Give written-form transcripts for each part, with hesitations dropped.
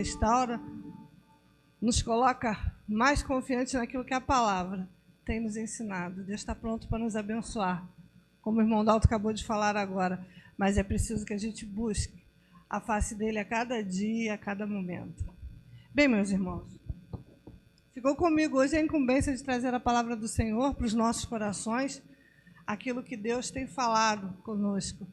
restaura, nos coloca mais confiantes naquilo que a palavra tem nos ensinado. Deus está pronto para nos abençoar, como o irmão Dalto acabou de falar agora, mas é preciso que a gente busque a face dele a cada dia, a cada momento. Bem, meus irmãos, ficou comigo hoje a incumbência de trazer a palavra do Senhor para os nossos corações, aquilo que Deus tem falado conosco.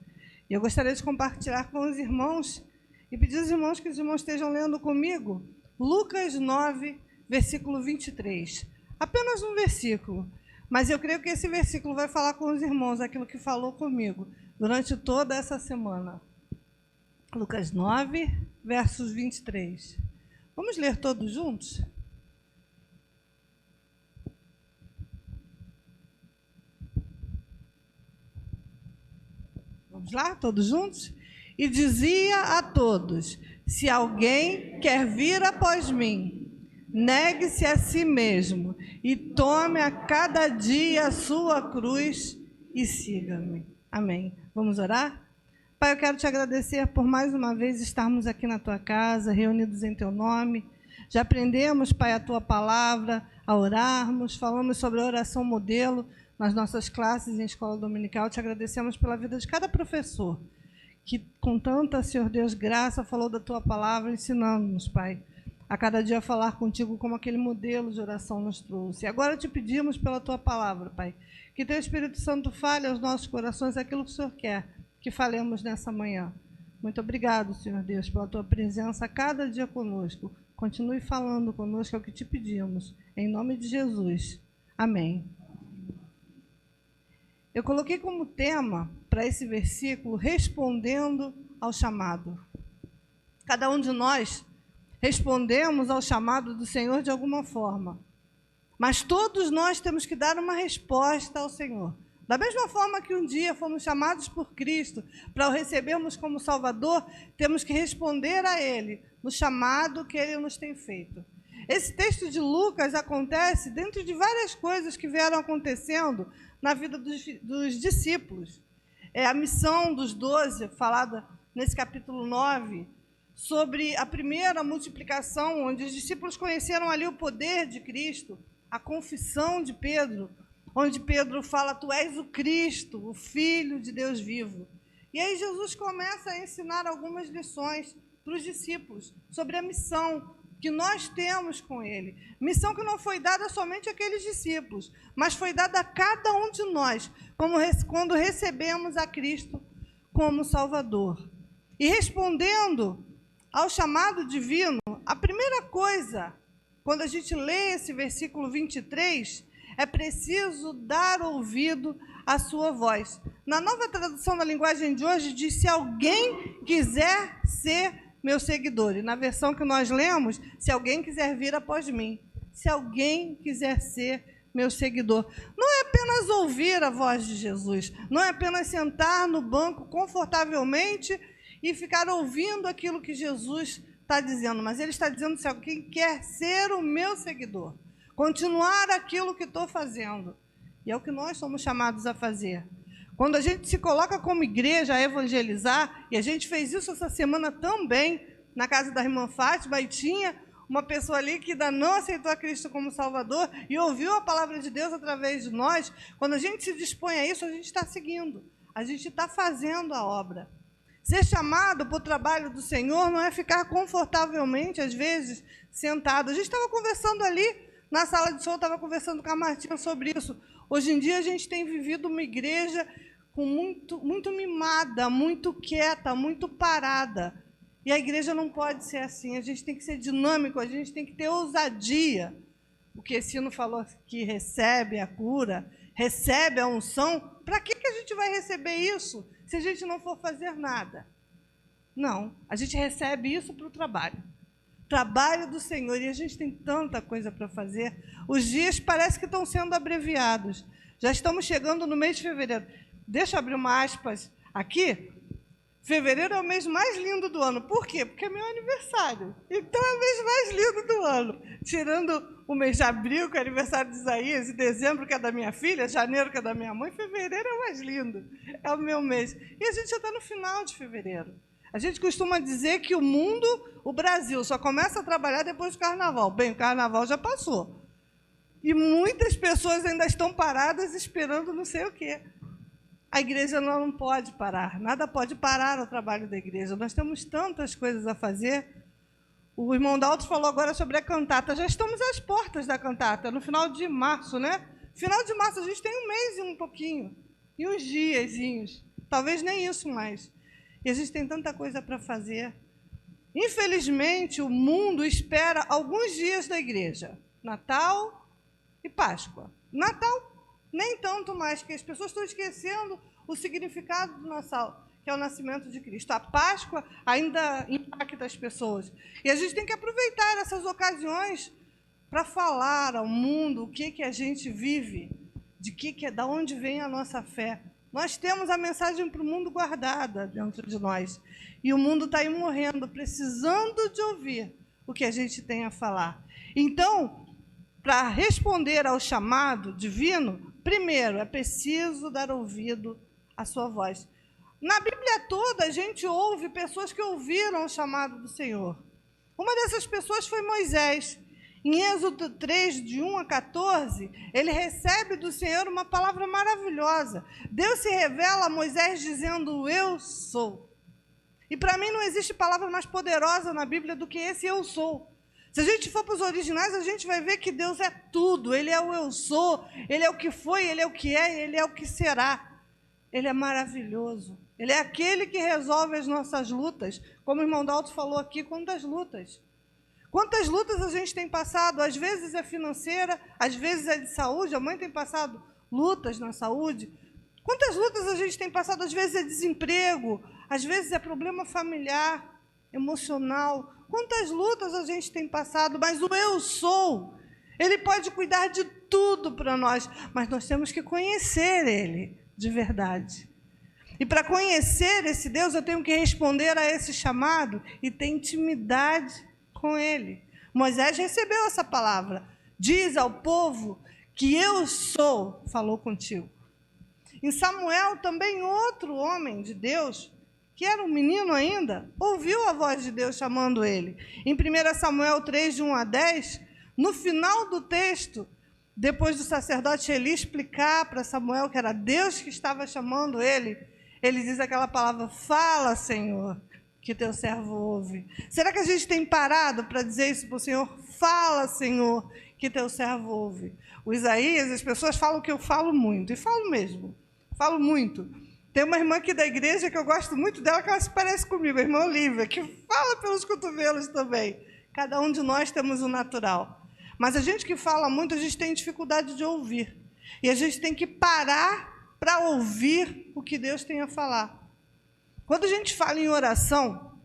E eu gostaria de compartilhar com os irmãos e pedir aos irmãos que os irmãos estejam lendo comigo Lucas 9, versículo 23. Apenas um versículo, mas eu creio que esse versículo vai falar com os irmãos aquilo que falou comigo durante toda essa semana. Lucas 9, versos 23. Vamos ler todos juntos? Vamos lá, todos juntos? E dizia a todos: se alguém quer vir após mim, negue-se a si mesmo e tome a cada dia a sua cruz e siga-me. Amém. Vamos orar? Pai, eu quero te agradecer por mais uma vez estarmos aqui na tua casa, reunidos em teu nome. Já aprendemos, Pai, a tua palavra, a orarmos, falamos sobre a oração modelo nas nossas classes em escola dominical. Te agradecemos pela vida de cada professor que com tanta, Senhor Deus, graça falou da tua palavra, ensinando-nos, Pai, a cada dia falar contigo como aquele modelo de oração nos trouxe. E agora te pedimos pela tua palavra, Pai, que teu Espírito Santo fale aos nossos corações aquilo que o Senhor quer que falemos nessa manhã. Muito obrigado, Senhor Deus, pela tua presença a cada dia conosco. Continue falando conosco, é o que te pedimos. Em nome de Jesus. Amém. Eu coloquei como tema para esse versículo, respondendo ao chamado. Cada um de nós respondemos ao chamado do Senhor de alguma forma. Mas todos nós temos que dar uma resposta ao Senhor. Da mesma forma que um dia fomos chamados por Cristo para o recebermos como Salvador, temos que responder a Ele no chamado que Ele nos tem feito. Esse texto de Lucas acontece dentro de várias coisas que vieram acontecendo na vida dos discípulos. É a missão dos 12, falada nesse capítulo 9, sobre a primeira multiplicação, onde os discípulos conheceram ali o poder de Cristo, a confissão de Pedro, onde Pedro fala: tu és o Cristo, o Filho de Deus vivo. E aí Jesus começa a ensinar algumas lições para os discípulos sobre a missão que nós temos com ele. Missão que não foi dada somente àqueles discípulos, mas foi dada a cada um de nós, quando recebemos a Cristo como Salvador. E respondendo ao chamado divino, a primeira coisa, quando a gente lê esse versículo 23, é preciso dar ouvido à sua voz. Na nova tradução da linguagem de hoje, diz: se alguém quiser ser meu seguidor. E na versão que nós lemos, se alguém quiser vir após mim. Se alguém quiser ser meu seguidor. Não é apenas ouvir a voz de Jesus, não é apenas sentar no banco confortavelmente e ficar ouvindo aquilo que Jesus está dizendo, mas ele está dizendo: se alguém quer ser o meu seguidor, continuar aquilo que estou fazendo. E é o que nós somos chamados a fazer. Quando a gente se coloca como igreja a evangelizar, e a gente fez isso essa semana também, na casa da irmã Fátima, e tinha uma pessoa ali que ainda não aceitou a Cristo como Salvador e ouviu a palavra de Deus através de nós. Quando a gente se dispõe a isso, a gente está seguindo, a gente está fazendo a obra. Ser chamado para o trabalho do Senhor não é ficar confortavelmente, às vezes, sentado. A gente estava conversando ali, na sala de som, estava conversando com a Martinha sobre isso. Hoje em dia, a gente tem vivido uma igreja muito mimada, muito quieta, muito parada. E a igreja não pode ser assim. A gente tem que ser dinâmico, a gente tem que ter ousadia. O que esse hino falou, que recebe a cura, recebe a unção. Para que a gente vai receber isso se a gente não for fazer nada? Não, a gente recebe isso para o trabalho. Trabalho do Senhor, e a gente tem tanta coisa para fazer. Os dias parece que estão sendo abreviados. Já estamos chegando no mês de fevereiro. Deixa eu abrir uma aspas aqui. Fevereiro é o mês mais lindo do ano. Por quê? Porque é meu aniversário. Então é o mês mais lindo do ano. Tirando o mês de abril, que é aniversário de Isaías, e dezembro, que é da minha filha, janeiro, que é da minha mãe, fevereiro é o mais lindo. É o meu mês. E a gente já está no final de fevereiro. A gente costuma dizer que o Brasil, só começa a trabalhar depois do carnaval. Bem, o carnaval já passou. E muitas pessoas ainda estão paradas esperando não sei o quê. A igreja não pode parar, nada pode parar o trabalho da igreja. Nós temos tantas coisas a fazer. O irmão Dalton falou agora sobre a cantata. Já estamos às portas da cantata, no final de março, né? Final de março, a gente tem um mês e um pouquinho, e uns diazinhos, talvez nem isso mais. E a gente tem tanta coisa para fazer. Infelizmente, o mundo espera alguns dias da igreja, Natal e Páscoa. Natal, nem tanto mais, que as pessoas estão esquecendo o significado do Natal, que é o nascimento de Cristo. A Páscoa ainda impacta as pessoas. E a gente tem que aproveitar essas ocasiões para falar ao mundo o que a gente vive, da onde vem a nossa fé. Nós temos a mensagem para o mundo guardada dentro de nós. E o mundo está aí morrendo, precisando de ouvir o que a gente tem a falar. Então, para responder ao chamado divino, primeiro, é preciso dar ouvido à sua voz. Na Bíblia toda, a gente ouve pessoas que ouviram o chamado do Senhor. Uma dessas pessoas foi Moisés. Em Êxodo 3, de 1 a 14, ele recebe do Senhor uma palavra maravilhosa. Deus se revela a Moisés dizendo, eu sou. E para mim não existe palavra mais poderosa na Bíblia do que esse eu sou. Se a gente for para os originais, a gente vai ver que Deus é tudo. Ele é o eu sou, Ele é o que foi, Ele é o que é, Ele é o que será. Ele é maravilhoso. Ele é aquele que resolve as nossas lutas, como o irmão Dalton falou aqui, quantas lutas. Quantas lutas a gente tem passado? Às vezes é financeira, às vezes é de saúde. A mãe tem passado lutas na saúde. Quantas lutas a gente tem passado? Às vezes é desemprego, às vezes é problema familiar, emocional. Quantas lutas a gente tem passado? Mas o eu sou, ele pode cuidar de tudo para nós, mas nós temos que conhecer ele de verdade. E para conhecer esse Deus, eu tenho que responder a esse chamado e ter intimidade com ele. Moisés recebeu essa palavra. Diz ao povo que eu sou, falou contigo. Em Samuel, também outro homem de Deus, que era um menino ainda, ouviu a voz de Deus chamando ele. Em 1 Samuel 3, de 1 a 10, no final do texto, depois do sacerdote Eli explicar para Samuel que era Deus que estava chamando ele, ele diz aquela palavra, fala, Senhor, que teu servo ouve. Será que a gente tem parado para dizer isso para o Senhor? Fala, Senhor, que teu servo ouve. O Isaías, as pessoas falam que eu falo muito, e falo mesmo, falo muito. Tem uma irmã aqui da igreja que eu gosto muito dela, que ela se parece comigo, a irmã Olívia, que fala pelos cotovelos também. Cada um de nós temos o natural. Mas a gente que fala muito, a gente tem dificuldade de ouvir. E a gente tem que parar para ouvir o que Deus tem a falar. Quando a gente fala em oração,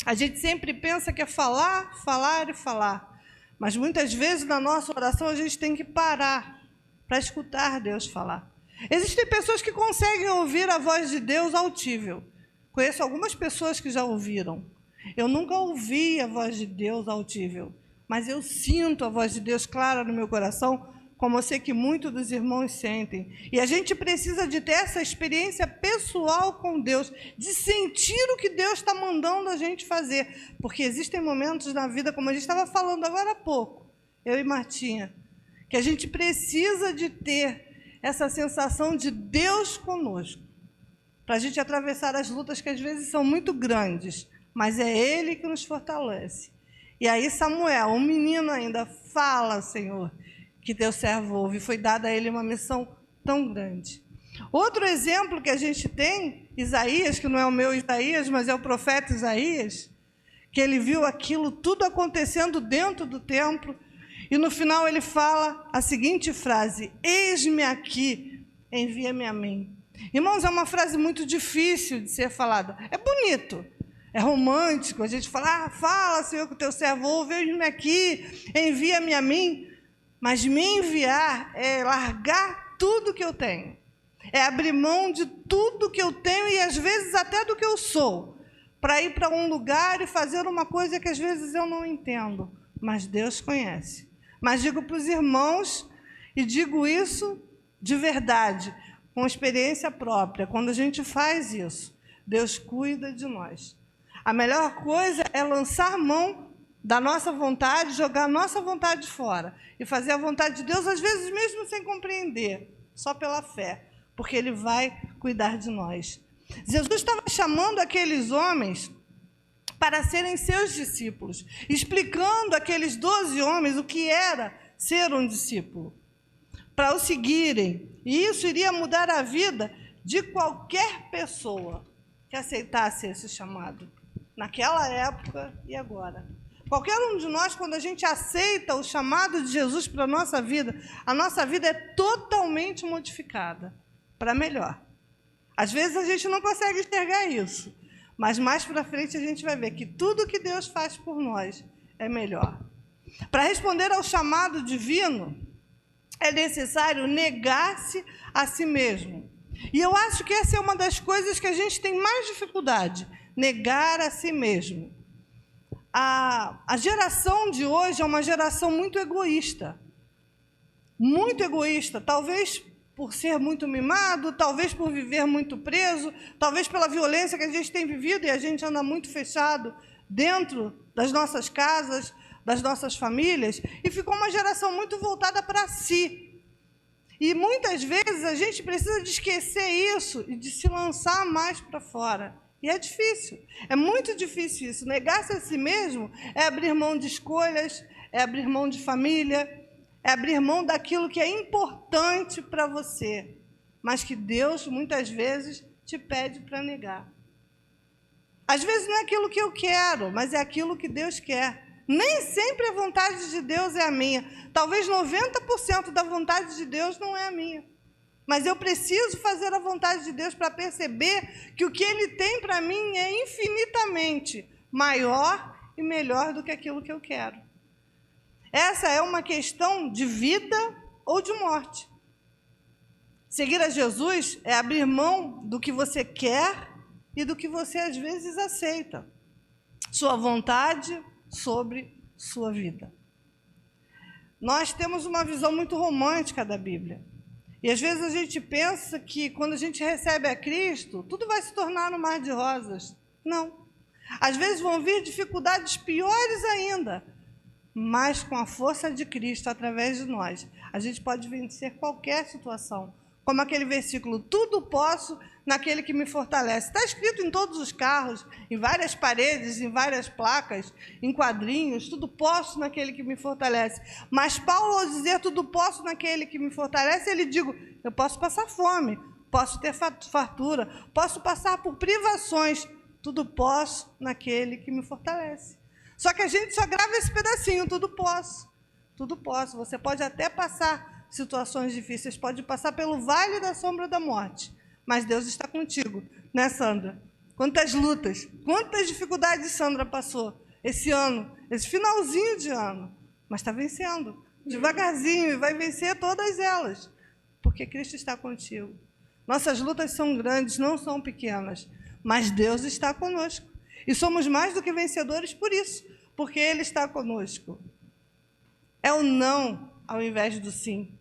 a gente sempre pensa que é falar, falar e falar. Mas muitas vezes na nossa oração a gente tem que parar para escutar Deus falar. Existem pessoas que conseguem ouvir a voz de Deus audível. Conheço algumas pessoas que já ouviram. Eu nunca ouvi a voz de Deus audível, mas eu sinto a voz de Deus clara no meu coração, como eu sei que muitos dos irmãos sentem. E a gente precisa de ter essa experiência pessoal com Deus, de sentir o que Deus está mandando a gente fazer. Porque existem momentos na vida, como a gente estava falando agora há pouco, eu e Martinha, que a gente precisa de ter essa sensação de Deus conosco, para a gente atravessar as lutas que às vezes são muito grandes, mas é Ele que nos fortalece. E aí Samuel, um menino ainda, fala, Senhor, que teu servo ouve. Foi dada a ele uma missão tão grande. Outro exemplo que a gente tem, Isaías, que não é o meu Isaías, mas é o profeta Isaías, que ele viu aquilo tudo acontecendo dentro do templo, e no final ele fala a seguinte frase, eis-me aqui, envia-me a mim. Irmãos, é uma frase muito difícil de ser falada. É bonito, é romântico, a gente fala, fala, Senhor, que o teu servo ouve, eis-me aqui, envia-me a mim. Mas me enviar é largar tudo que eu tenho. É abrir mão de tudo que eu tenho e às vezes até do que eu sou, para ir para um lugar e fazer uma coisa que às vezes eu não entendo, mas Deus conhece. Mas digo para os irmãos, e digo isso de verdade, com experiência própria, quando a gente faz isso, Deus cuida de nós. A melhor coisa é lançar mão da nossa vontade, jogar a nossa vontade fora e fazer a vontade de Deus, às vezes mesmo sem compreender, só pela fé, porque Ele vai cuidar de nós. Jesus estava chamando aqueles homens para serem seus discípulos, explicando àqueles 12 homens o que era ser um discípulo, para o seguirem. E isso iria mudar a vida de qualquer pessoa que aceitasse esse chamado, naquela época e agora. Qualquer um de nós, quando a gente aceita o chamado de Jesus para a nossa vida é totalmente modificada, para melhor. Às vezes a gente não consegue enxergar isso, mas mais para frente a gente vai ver que tudo que Deus faz por nós é melhor. Para responder ao chamado divino, é necessário negar-se a si mesmo. E eu acho que essa é uma das coisas que a gente tem mais dificuldade, negar a si mesmo. A geração de hoje é uma geração muito egoísta, talvez por ser muito mimado, talvez por viver muito preso, talvez pela violência que a gente tem vivido e a gente anda muito fechado dentro das nossas casas, das nossas famílias, e ficou uma geração muito voltada para si. E muitas vezes a gente precisa de esquecer isso e de se lançar mais para fora. E é difícil, é muito difícil isso. Negar-se a si mesmo é abrir mão de escolhas, é abrir mão de família, é abrir mão daquilo que é importante para você, mas que Deus muitas vezes te pede para negar. Às vezes não é aquilo que eu quero, mas é aquilo que Deus quer. Nem sempre a vontade de Deus é a minha. Talvez 90% da vontade de Deus não é a minha. Mas eu preciso fazer a vontade de Deus para perceber que o que Ele tem para mim é infinitamente maior e melhor do que aquilo que eu quero. Essa é uma questão de vida ou de morte. Seguir a Jesus é abrir mão do que você quer e do que você às vezes aceita. Sua vontade sobre sua vida. Nós temos uma visão muito romântica da Bíblia. E às vezes a gente pensa que quando a gente recebe a Cristo, tudo vai se tornar um mar de rosas. Não. Às vezes vão vir dificuldades piores ainda, mas com a força de Cristo através de nós, a gente pode vencer qualquer situação. Como aquele versículo, tudo posso naquele que me fortalece. Está escrito em todos os carros, em várias paredes, em várias placas, em quadrinhos, tudo posso naquele que me fortalece. Mas Paulo, ao dizer tudo posso naquele que me fortalece, ele diz, eu posso passar fome, posso ter fartura, posso passar por privações, tudo posso naquele que me fortalece. Só que a gente só grava esse pedacinho, tudo posso. Tudo posso. Você pode até passar situações difíceis, pode passar pelo vale da sombra da morte, mas Deus está contigo, né, Sandra? Quantas lutas, quantas dificuldades Sandra passou esse ano, esse finalzinho de ano, mas está vencendo, devagarzinho, e vai vencer todas elas, porque Cristo está contigo. Nossas lutas são grandes, não são pequenas, mas Deus está conosco, e somos mais do que vencedores por isso, porque Ele está conosco. É o não ao invés do sim.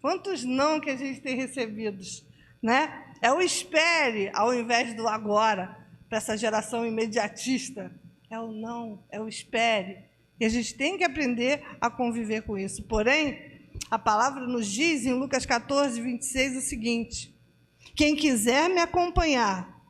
Quantos não que a gente tem recebidos, né? É o espere ao invés do agora, para essa geração imediatista. É o não, é o espere. E a gente tem que aprender a conviver com isso. Porém, a palavra nos diz em Lucas 14, 26 o seguinte, quem quiser me acompanhar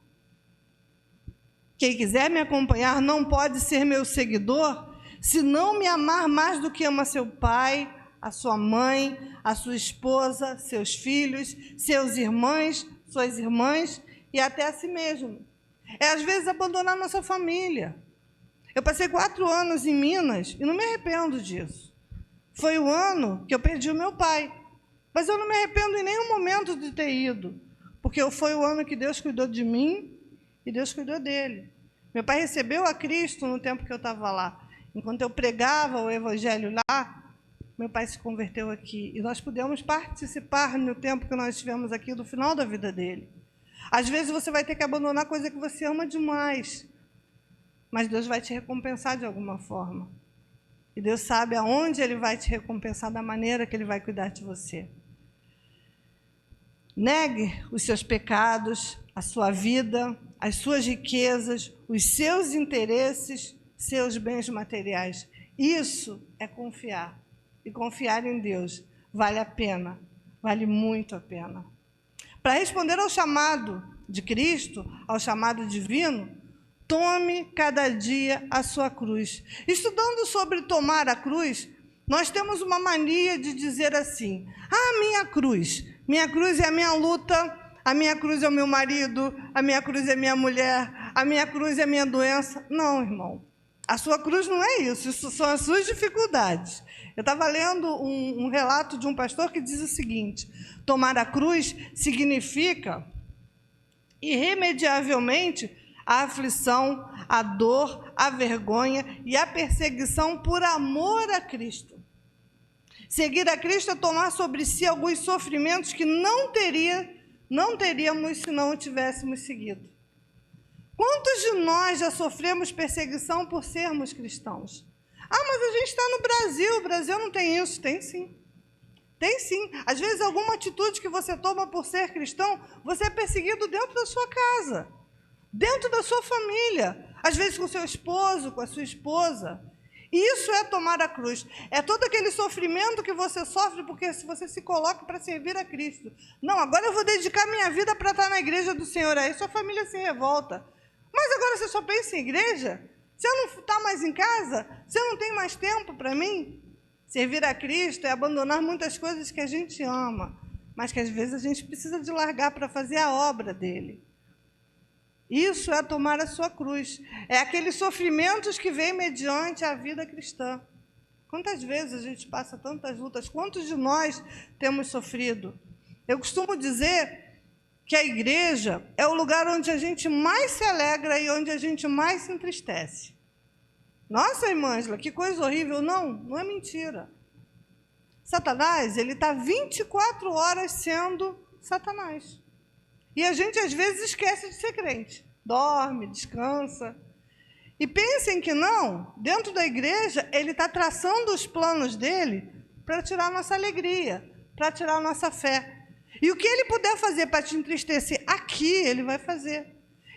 não pode ser meu seguidor se não me amar mais do que ama seu pai, a sua mãe, a sua esposa, seus filhos, seus irmãos, suas irmãs e até a si mesmo. É, às vezes, abandonar nossa família. Eu passei 4 anos em Minas e não me arrependo disso. Foi o ano que eu perdi o meu pai. Mas eu não me arrependo em nenhum momento de ter ido, porque foi o ano que Deus cuidou de mim e Deus cuidou dele. Meu pai recebeu a Cristo no tempo que eu estava lá. Enquanto eu pregava o evangelho lá, meu pai se converteu aqui. E nós pudemos participar no tempo que nós estivemos aqui do final da vida dele. Às vezes você vai ter que abandonar coisa que você ama demais, mas Deus vai te recompensar de alguma forma. E Deus sabe aonde Ele vai te recompensar, da maneira que Ele vai cuidar de você. Negue os seus pecados, a sua vida, as suas riquezas, os seus interesses, seus bens materiais. Isso é confiar. E confiar em Deus vale a pena, vale muito a pena. Para responder ao chamado de Cristo, ao chamado divino, tome cada dia a sua cruz. Estudando sobre tomar a cruz, nós temos uma mania de dizer assim: minha cruz é a minha luta, a minha cruz é o meu marido, a minha cruz é a minha mulher, a minha cruz é a minha doença. Não, irmão, a sua cruz não é isso são as suas dificuldades. Eu estava lendo um relato de um pastor que diz o seguinte: tomar a cruz significa irremediavelmente a aflição, a dor, a vergonha e a perseguição por amor a Cristo. Seguir a Cristo é tomar sobre si alguns sofrimentos que não teríamos se não o tivéssemos seguido. Quantos de nós já sofremos perseguição por sermos cristãos? Mas a gente está no Brasil, o Brasil não tem isso. Tem sim. Tem sim. Às vezes, alguma atitude que você toma por ser cristão, você é perseguido dentro da sua casa, dentro da sua família, às vezes com seu esposo, com a sua esposa. Isso é tomar a cruz. É todo aquele sofrimento que você sofre porque você se coloca para servir a Cristo. Não, agora eu vou dedicar minha vida para estar na igreja do Senhor. Aí sua família se revolta. Mas agora você só pensa em igreja? Você não está mais em casa? Você não tem mais tempo para mim? Servir a Cristo é abandonar muitas coisas que a gente ama, mas que às vezes a gente precisa de largar para fazer a obra dele. Isso é tomar a sua cruz. É aqueles sofrimentos que vêm mediante a vida cristã. Quantas vezes a gente passa tantas lutas? Quantos de nós temos sofrido? Eu costumo dizer que a igreja é o lugar onde a gente mais se alegra e onde a gente mais se entristece. Nossa, irmã Ângela, que coisa horrível. Não é mentira. Satanás, ele está 24 horas sendo Satanás. E a gente, às vezes, esquece de ser crente. Dorme, descansa. E pensem que não, dentro da igreja, ele está traçando os planos dele para tirar a nossa alegria, para tirar a nossa fé. E o que ele puder fazer para te entristecer aqui, ele vai fazer.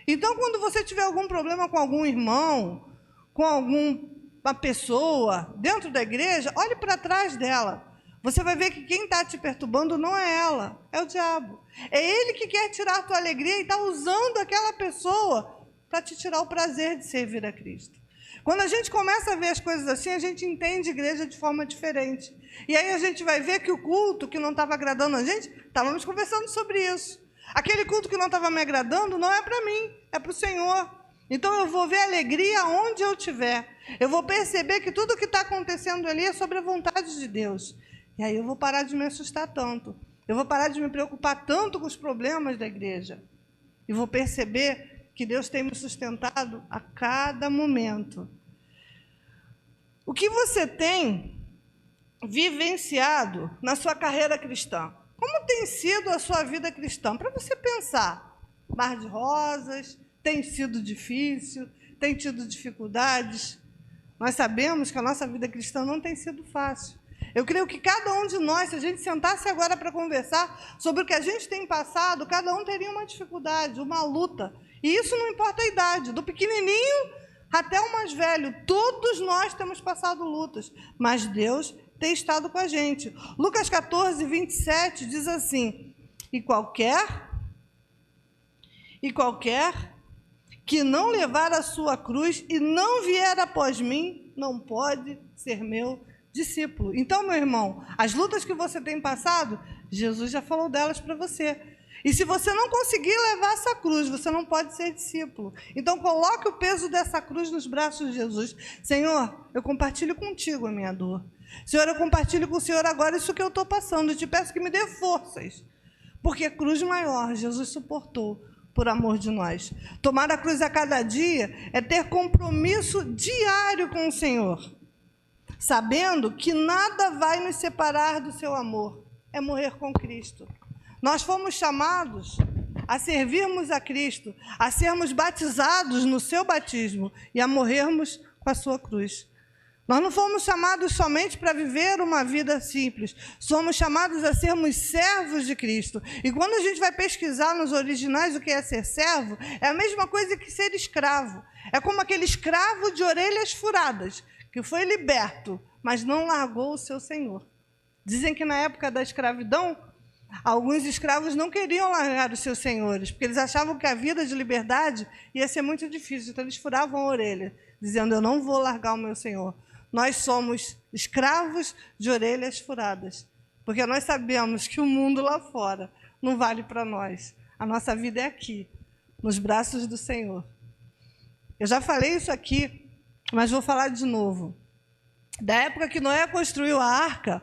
Então, quando você tiver algum problema com algum irmão, com alguma pessoa dentro da igreja, olhe para trás dela. Você vai ver que quem está te perturbando não é ela, é o diabo. É ele que quer tirar a tua alegria e está usando aquela pessoa para te tirar o prazer de servir a Cristo. Quando a gente começa a ver as coisas assim, a gente entende a igreja de forma diferente. E aí a gente vai ver que o culto que não estava agradando a gente, estávamos conversando sobre isso. Aquele culto que não estava me agradando não é para mim, é para o Senhor. Então eu vou ver alegria onde eu estiver. Eu vou perceber que tudo que está acontecendo ali é sobre a vontade de Deus. E aí eu vou parar de me assustar tanto. Eu vou parar de me preocupar tanto com os problemas da igreja. E vou perceber que Deus tem me sustentado a cada momento. O que você tem vivenciado na sua carreira cristã? Como tem sido a sua vida cristã? Para você pensar. Mar de rosas, tem sido difícil, tem tido dificuldades. Nós sabemos que a nossa vida cristã não tem sido fácil. Eu creio que cada um de nós, se a gente sentasse agora para conversar sobre o que a gente tem passado, cada um teria uma dificuldade, uma luta. E isso não importa a idade, do pequenininho até o mais velho. Todos nós temos passado lutas, mas Deus tem estado com a gente. Lucas 14, 27 diz assim: E qualquer que não levar a sua cruz e não vier após mim, não pode ser meu discípulo. Então, meu irmão, as lutas que você tem passado, Jesus já falou delas para você. E se você não conseguir levar essa cruz, você não pode ser discípulo. Então, coloque o peso dessa cruz nos braços de Jesus. Senhor, eu compartilho contigo a minha dor. Senhor, eu compartilho com o Senhor agora isso que eu estou passando. Eu te peço que me dê forças. Porque a cruz maior, Jesus suportou por amor de nós. Tomar a cruz a cada dia é ter compromisso diário com o Senhor, sabendo que nada vai nos separar do seu amor. É morrer com Cristo. Nós fomos chamados a servirmos a Cristo, a sermos batizados no seu batismo e a morrermos com a sua cruz. Nós não fomos chamados somente para viver uma vida simples. Somos chamados a sermos servos de Cristo. E quando a gente vai pesquisar nos originais o que é ser servo, é a mesma coisa que ser escravo. É como aquele escravo de orelhas furadas, que foi liberto, mas não largou o seu senhor. Dizem que na época da escravidão, alguns escravos não queriam largar os seus senhores, porque eles achavam que a vida de liberdade ia ser muito difícil. Então eles furavam a orelha, dizendo: eu não vou largar o meu senhor. Nós somos escravos de orelhas furadas, porque nós sabemos que o mundo lá fora não vale para nós. A nossa vida é aqui, nos braços do Senhor. Eu já falei isso aqui, mas vou falar de novo. Da época que Noé construiu a arca,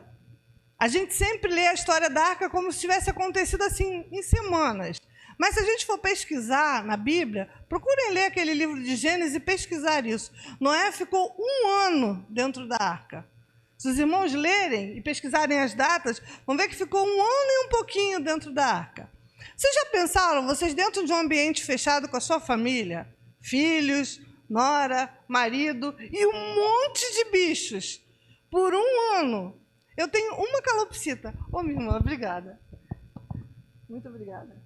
a gente sempre lê a história da arca como se tivesse acontecido assim, em semanas. Mas se a gente for pesquisar na Bíblia, procurem ler aquele livro de Gênesis e pesquisar isso. Noé ficou 1 ano dentro da arca. Se os irmãos lerem e pesquisarem as datas, vão ver que ficou 1 ano e um pouquinho dentro da arca. Vocês já pensaram, vocês dentro de um ambiente fechado com a sua família, filhos, nora, marido e um monte de bichos, por 1 ano? Eu tenho uma calopsita. Ô, minha irmã, obrigada. Muito obrigada.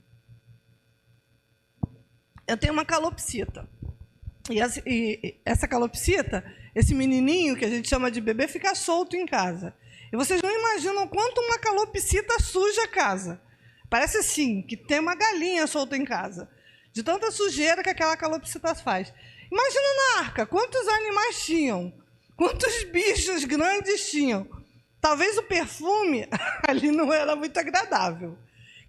Eu tenho uma calopsita. E essa calopsita, esse menininho que a gente chama de bebê, fica solto em casa. E vocês não imaginam quanto uma calopsita suja a casa. Parece assim, que tem uma galinha solta em casa. De tanta sujeira que aquela calopsita faz. Imagina na arca, quantos animais tinham? Quantos bichos grandes tinham? Talvez o perfume ali não era muito agradável.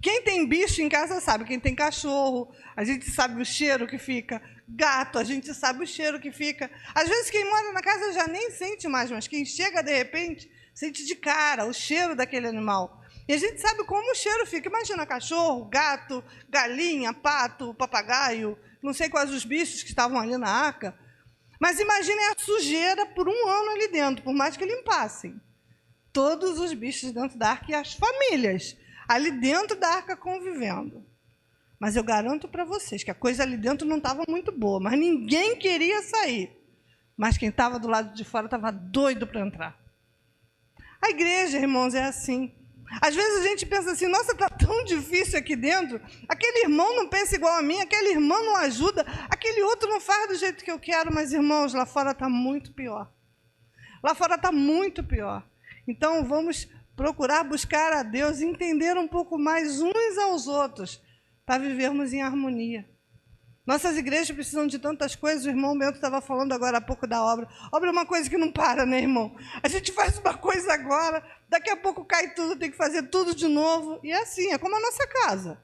Quem tem bicho em casa sabe, quem tem cachorro, a gente sabe o cheiro que fica. Gato, a gente sabe o cheiro que fica. Às vezes quem mora na casa já nem sente mais, mas quem chega de repente, sente de cara o cheiro daquele animal. E a gente sabe como o cheiro fica. Imagina cachorro, gato, galinha, pato, papagaio, não sei quais os bichos que estavam ali na arca. Mas imaginem a sujeira por 1 ano ali dentro, por mais que limpassem. Todos os bichos dentro da arca e as famílias ali dentro da arca convivendo. Mas eu garanto para vocês que a coisa ali dentro não estava muito boa, mas ninguém queria sair. Mas quem estava do lado de fora estava doido para entrar. A igreja, irmãos, é assim. Às vezes a gente pensa assim: nossa, está tão difícil aqui dentro, aquele irmão não pensa igual a mim, aquele irmão não ajuda, aquele outro não faz do jeito que eu quero, mas, irmãos, lá fora está muito pior. Lá fora está muito pior. Então, vamos procurar buscar a Deus e entender um pouco mais uns aos outros, para vivermos em harmonia. Nossas igrejas precisam de tantas coisas. O irmão Bento estava falando agora há pouco da obra. Obra é uma coisa que não para, né, irmão? A gente faz uma coisa agora, daqui a pouco cai tudo, tem que fazer tudo de novo. E é assim, é como a nossa casa.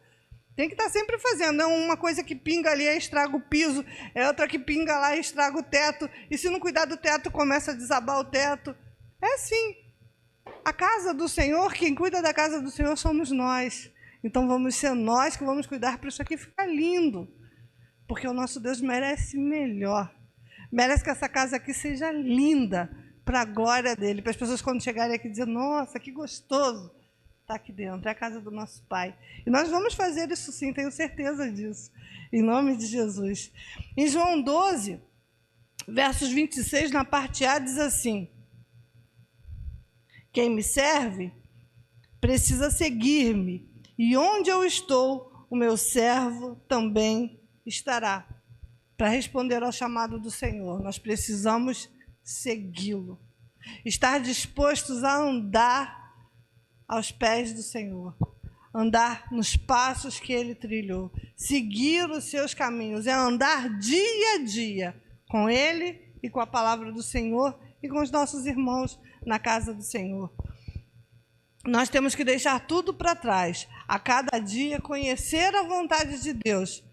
Tem que estar sempre fazendo. É uma coisa que pinga ali e estraga o piso, é outra que pinga lá e estraga o teto. E se não cuidar do teto, começa a desabar o teto. É assim. A casa do Senhor, quem cuida da casa do Senhor somos nós. Então vamos ser nós que vamos cuidar para isso aqui ficar lindo. Porque o nosso Deus merece melhor. Merece que essa casa aqui seja linda para a glória dele. Para as pessoas quando chegarem aqui dizer: nossa, que gostoso está aqui dentro. É a casa do nosso Pai. E nós vamos fazer isso sim, tenho certeza disso. Em nome de Jesus. Em João 12, versos 26, na parte A, diz assim: quem me serve precisa seguir-me, e onde eu estou, o meu servo também estará. Para responder ao chamado do Senhor, nós precisamos segui-lo, estar dispostos a andar aos pés do Senhor, andar nos passos que ele trilhou, seguir os seus caminhos, é andar dia a dia com ele e com a palavra do Senhor e com os nossos irmãos na casa do Senhor. Nós temos que deixar tudo para trás, a cada dia conhecer a vontade de Deus,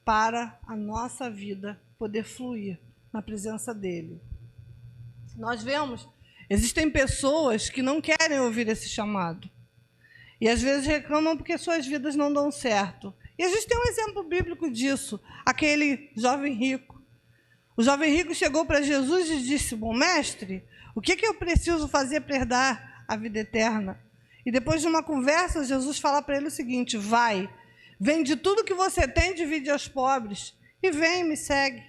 para a nossa vida poder fluir na presença dele. Nós vemos, existem pessoas que não querem ouvir esse chamado. E às vezes reclamam porque suas vidas não dão certo. E a gente tem um exemplo bíblico disso, aquele jovem rico. O jovem rico chegou para Jesus e disse: bom mestre, o que eu preciso fazer para herdar a vida eterna? E depois de uma conversa, Jesus fala para ele o seguinte: vai, vende tudo que você tem, divide aos pobres, e vem, me segue.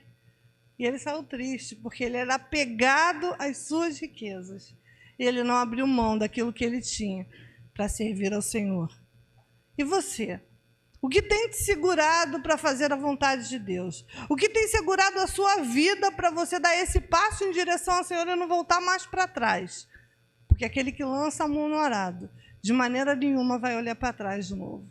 E ele saiu triste, porque ele era apegado às suas riquezas. E ele não abriu mão daquilo que ele tinha para servir ao Senhor. E você? O que tem te segurado para fazer a vontade de Deus? O que tem segurado a sua vida para você dar esse passo em direção ao Senhor e não voltar mais para trás? Porque aquele que lança a mão no arado, de maneira nenhuma vai olhar para trás de novo.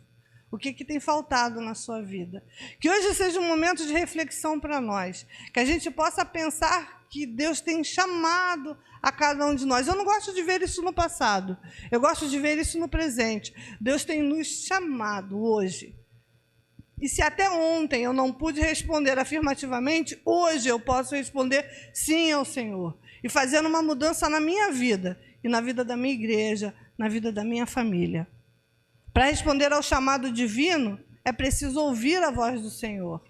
O que tem faltado na sua vida? Que hoje seja um momento de reflexão para nós. Que a gente possa pensar que Deus tem chamado a cada um de nós. Eu não gosto de ver isso no passado. Eu gosto de ver isso no presente. Deus tem nos chamado hoje. E se até ontem eu não pude responder afirmativamente, hoje eu posso responder sim ao Senhor. E fazer uma mudança na minha vida e na vida da minha igreja, na vida da minha família. Para responder ao chamado divino, é preciso ouvir a voz do Senhor.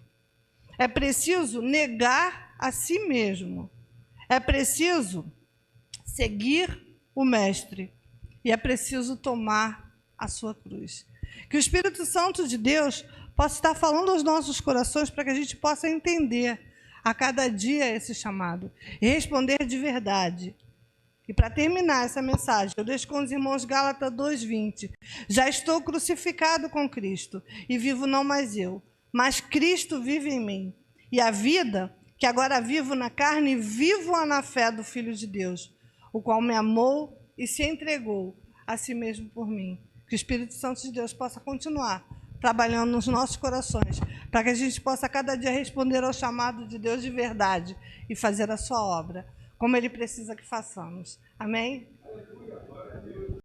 É preciso negar a si mesmo. É preciso seguir o Mestre. E é preciso tomar a sua cruz. Que o Espírito Santo de Deus possa estar falando aos nossos corações para que a gente possa entender a cada dia esse chamado e responder de verdade. E para terminar essa mensagem, eu deixo com os irmãos Gálatas 2:20. Já estou crucificado com Cristo, e vivo não mais eu, mas Cristo vive em mim. E a vida que agora vivo na carne, vivo-a na fé do Filho de Deus, o qual me amou e se entregou a si mesmo por mim. Que o Espírito Santo de Deus possa continuar trabalhando nos nossos corações, para que a gente possa cada dia responder ao chamado de Deus de verdade e fazer a sua obra, como Ele precisa que façamos. Amém?